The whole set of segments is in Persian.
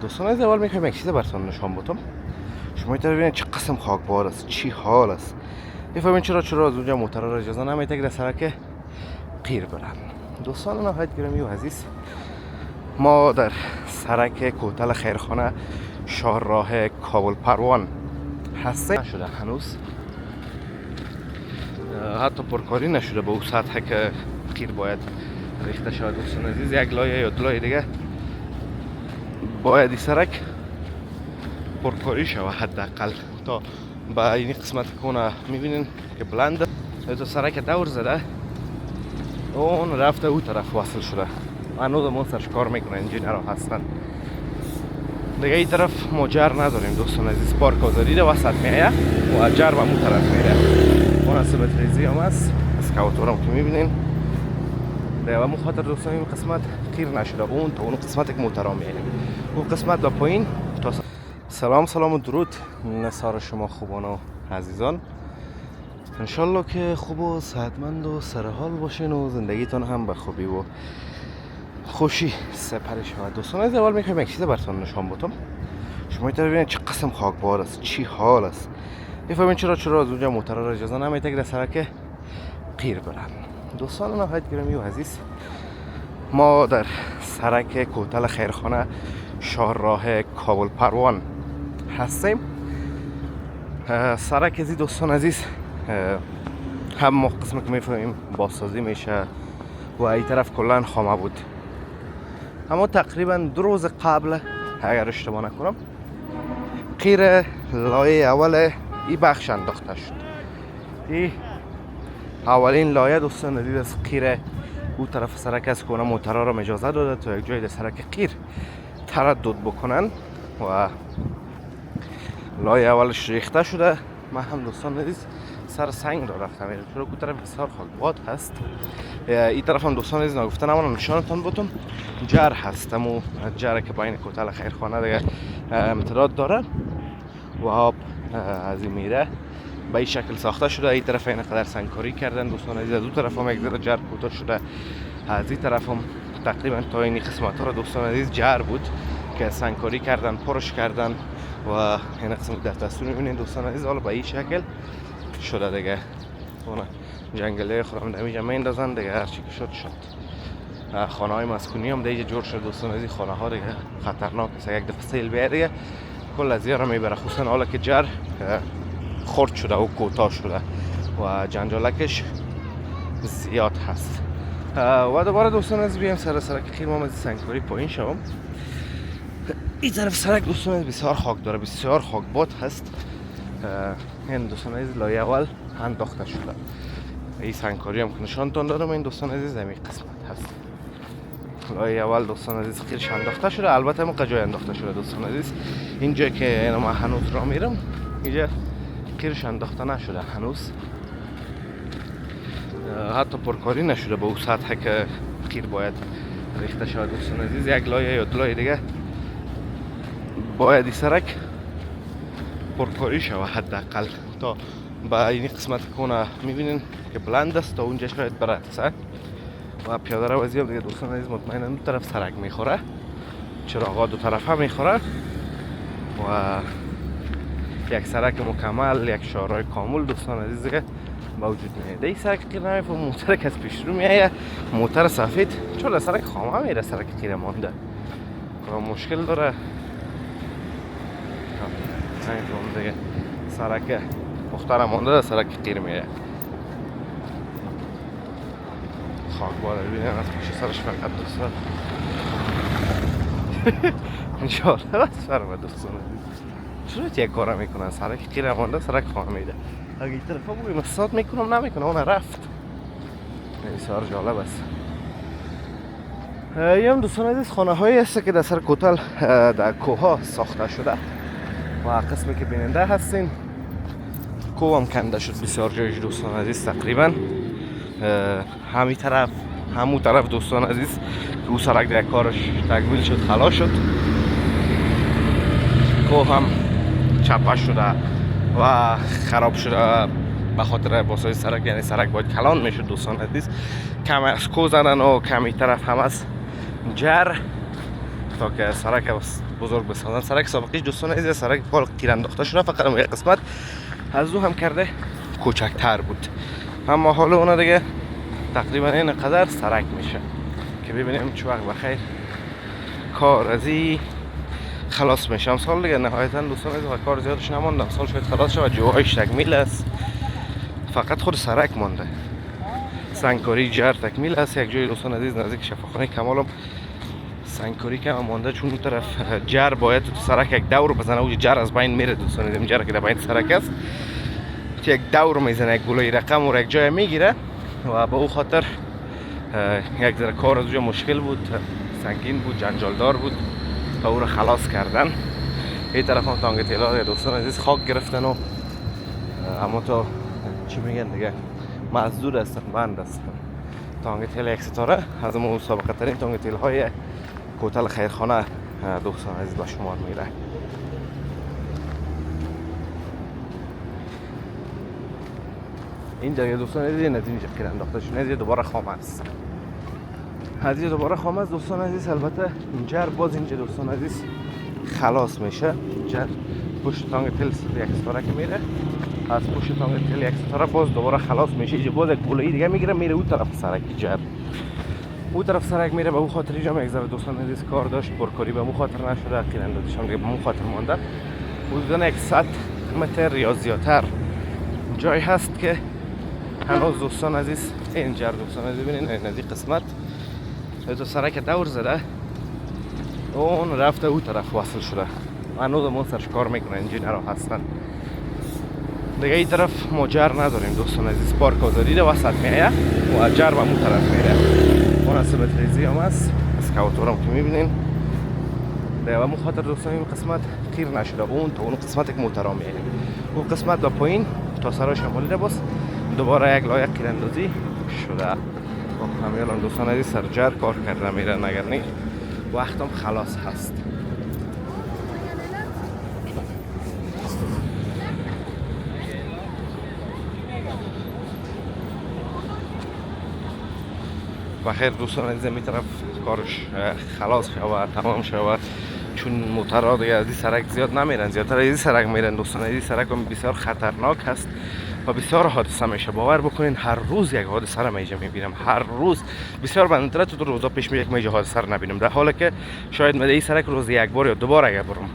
دوستان از اول میخوایم یک چیز براتون نشان بدم. شما میتونید ببینید چه قسم خاکبار است، چی حال است. میفهمین چرا از اونجا موتورا را اجازه نمیده که در سرک قیر برن. دوستان نهایت گرامی و عزیز، ما در سرک کوتل خیرخانه شاهراه کابل پروان هستیم. نشده هنوز، حتی پرکاری نشده به اون سطح که قیر باید ریخته شود. دوستان عزیز، یک لایه یا دو لایه دیگه باید این سرک پرکاری شود حداقل تا با این قسمت کنه. میبینین که بلند تو سرک دور زده، اون رفته او طرف وصل شده. هنوز ما سرش کار میکنه، انجینر هستن دیگه. این طرف ما جر نداریم دوستان عزیز، پارک آزادی ده وسط میایه و جر به اون طرف میره. مناسبت ریزی هم است از کوتورم که میبینین دیگه. و مخاطر دوستان این قسمت قیر نشده، اون تا اون قسمت که موترا میره، اون قسمت به پایین تا سلام و درود نثار شما خوبان و عزیزان. انشالله که خوب و صحتمند و سرحال باشین و زندگیتان هم به خوبی و خوشی سپری شود. دوستان از اول میخوایم یک چیز براتون نشان بدم. شما میتونید ببینید چه قسم خاکبار است، چی حال است. میفهمین چرا از اونجا موتورا را اجازه نمیده که در سرک قیر برن. دوستان نهایت گرامی و عزیز، ما در سرک کوتل خیرخانه شاهراه کابل پروان هستیم. سرک ازی دوستان عزیز هم قسمی که میفهمیم بازسازی میشه و این طرف کلان خامه بود. اما تقریبا 2 روز قبل اگر اشتباه نکنم قیر لایه اول این بخش انداخته شد. این اولین لایه دوستان عزیز از قیر او طرف سرک از کنه موترا را اجازه داده تا یک جای در سرک قیر تردد بکنن و لایه اولش ریخته شده. من هم دوستان عزیز سر سنگ را رفتم، چرا که طرف بسیار خاکباد هست. این طرف هم دوستان عزیز نگفتن اما نشانتان بدم جر هست، امو جر که بین کوتل خیرخانه دیگه امتداد داره و آب از این میره به این شکل ساخته شده. این طرف این قدر سنگکاری کردن دوستان عزیز. از اون طرف هم یک ذره جر کوتاه شده، از این طرف هم تقریبا تا این قسمت ها را دوستان عزیز جر بود که سنگکاری کردن، پرش کردن و این قسم در تصویر میبینید دوستان عزیز. حالا به این شکل شده دیگه. اون جنگله خودم نمیجا میندازن دیگه، هرچی که شد. خانه های مسکونی هم دیگه جور شد دوستان عزیز. خانه ها دیگه خطرناک است، یک دفعه سیل بیاد دیگه کل از یارا میبره، خصوصا حالا که جر خرد شده و کوتاه شده و جنجالکش زیاد هست. و دوباره دوستان عزیز بیایم سر سرک قیر ما از سنگکاری پایین شوم. این طرف سرک دوستان عزیز بسیار خاک داره، بسیار خاکباد هست. این دوستان عزیز لایه اول انداخته شده. این سنگکاری هم که نشانتان دادم این دوستان عزیز زمین قسمت هست. لایه اول دوستان عزیز قیرش انداخته شده، البته ما کجای انداخته شده دوستان عزیز. اینجا که من هنوز را میرم اینجا قیرش انداخته نشده هنوز، حتی پرکاری نشده به اون سطح که قیر باید ریخته شود دوستان عزیز. یک لایه یا دو لایه دیگه باید این سرک پرکاری شود حداقل تا با این قسمت کنه. میبینین که بلند است تا اونجا شاید برسه و پیاده رو وزیم دیگه دوستان عزیز. مطمئنا دو طرف سرک میخوره، چراغا دو طرف هم میخوره و یک سرک مکمل، یک شاهراه کامل دوستان عزیز دیگه موجود میاد. این سرک قیر نمیفهم موتر که از پیش رو میایه، موتر سفید چون سرک خامه میره، سرک قیر مانده مشکل داره. این دیگه سرک مختار مانده در سرک قیر میره. خاکبار ببینیم از پیش سرش فقط دوستان انشاءالله بس فرمه دوستان. چرا یک کارا میکنن سرک قیر مانده سرک خامه میده. اگه این طرف بگویم استاد میکنم نمیکنه اون رفت. بسیار جالب است. این هم دوستان عزیز خانه هایی هست که در سر کوتل در کوه ها ساخته شده و قسمی که بیننده هستین کوه هم کنده شد بسیار جایش دوستان عزیز. تقریبا همین طرف همون طرف دوستان عزیز که او سرک در کارش تکمیل شد خلاص شد، کوه هم چپه شده و خراب شده به خاطر باسای سرک. یعنی سرک باید کلان میشد دوستان عزیز. کم از کوه زدن و کمی طرف هم از جر تا که سرک بزرگ بسازن. سرک سابقیش دوستان عزیز سرک پال تیر انداخته شده، فقط اون یک قسمت از او هم کرده کوچکتر بود، اما حالا اون دیگه تقریبا این قدر سرک میشه که ببینیم چه وقت بخیر کار ازی خلاص میشه. سال دیگه نهایتا دوستان عزیز کار زیادش نمونده، سال شاید خلاص شه و جوهایش تکمیل است، فقط خود سرک مونده. سنگکاری جر تکمیل است. یک جای دوستان عزیز نزدیک شفاخانه کمالم سنگکاری کم مونده، چون اون طرف جر باید تو سرک یک دور بزنه، اون جر از بین میره دوستان عزیز. جر که در بین سرک است یک دور میزنه، یک گلوی رقم و یک جای میگیره و به او خاطر یک ذره کار از اونجا مشکل بود، سنگین بود، جنجالدار بود تا او رو خلاص کردن. این طرف هم تانگ تیلا دوستان عزیز خاک گرفتن و اما تا چی میگن دیگه مزدور هستن، بند هستن. تانگ تیل یک ستاره از اون مسابقه ترین تانگ تیل های کوتل خیرخانه دوستان عزیز با شمار میره. این جای دوستان عزیز نتیجه که انداخته شده نتیجه دوباره خام است. هدیه دوباره خام است دوستان عزیز. البته جر باز اینجا دوستان عزیز خلاص میشه. جر پشت تانگ تیل یک ستاره که میره، از پشت تانگ تیل یک ستاره باز دوباره خلاص میشه. اینجا باز یک بولایی دیگه میگیره میره اون طرف سرک جر، اون طرف سرک میره. به اون خاطر اینجا یک ذره دوستان عزیز کار داشت، پرکاری به اون خاطر نشده، اخیراً اندازشم دیگه به اون خاطر مونده. حدوداً 100 متر یا زیادتر جای هست که هنوز دوستان عزیز این جر دوستان عزیز ببینین این نزدیک قسمت تو سرک دور زده، اون رفته اون طرف وصل شده، هنوز ما سرش کار میکنه، انجینرها هستن دیگه. این طرف ما جر نداریم دوستان عزیز، پارک آزادی ده وسط میایه و جر به اون طرف میره. مناسبت ریزی هم هست اسکاوتورم که میبینین دیگه. و خاطر دوستان این قسمت خیر نشده، اون تا اون قسمت یک موترا میره، اون قسمت به پایین تا سرای شمالی ده باز دوباره یک لایه قیراندازی شده. همین دوستان عزیز سر جر کار کرده میرن، اگر نه وقتم خلاص هست. بخیر دوستان عزیز می طرف کارش خلاص شد و تمام شد، چون موترها دیگه از این سرک زیاد نمیرن، زیادتر از این سرک میرن دوستان عزیز. سرک هم بسیار خطرناک هست و بسیار حادثه میشه. باور بکنین هر روز یک حادثه را میجا میبینم، هر روز بسیار بندتر تو روزا پیش میاد یک میجا حادثه را نبینم، در حالی که شاید من این سرک روز یک بار یا دو بار اگه برم،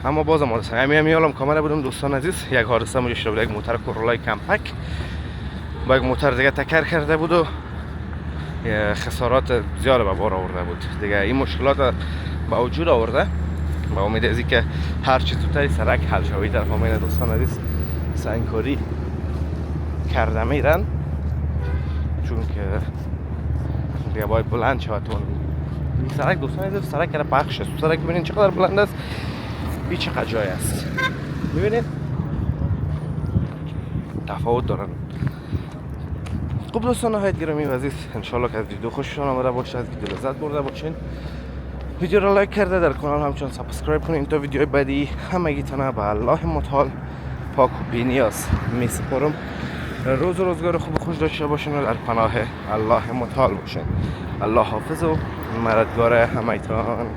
اما بازم حادثه. همین کاملا بودم دوستان عزیز، یک حادثه موجود شده بود، یک موتر کورولای کمپک با یک موتر دیگه تکر کرده بود و خسارات زیاد به بار آورده بود دیگه. این مشکلات به وجود آورده و امید ازی که هر چیز زودتر سرک حل شوی. در فهمین دوستان عزیز سنگکاری کرده میرن، چون که دیگه باید بلند شود. این سرک دوستان عزیز سرک کرده پخش است. سرک ببینین چقدر بلند است، این چقدر جای است، ببینید تفاوت دارن. خب دوستان نهایت گرامی و عزیز، انشالله که از ویدیو خوشتون آمده باشه، از ویدیو لذت برده باشین. ویدیو را لایک کرده در کانال همچنان سابسکرایب کنین تا ویدیو بعدی همگیتونه به الله متعال پاک و بی‌نیاز می سپارم. روز و روزگار خوب خوش داشته باشین و در پناه الله متعال باشین. الله حافظ و مددگار همگیتان.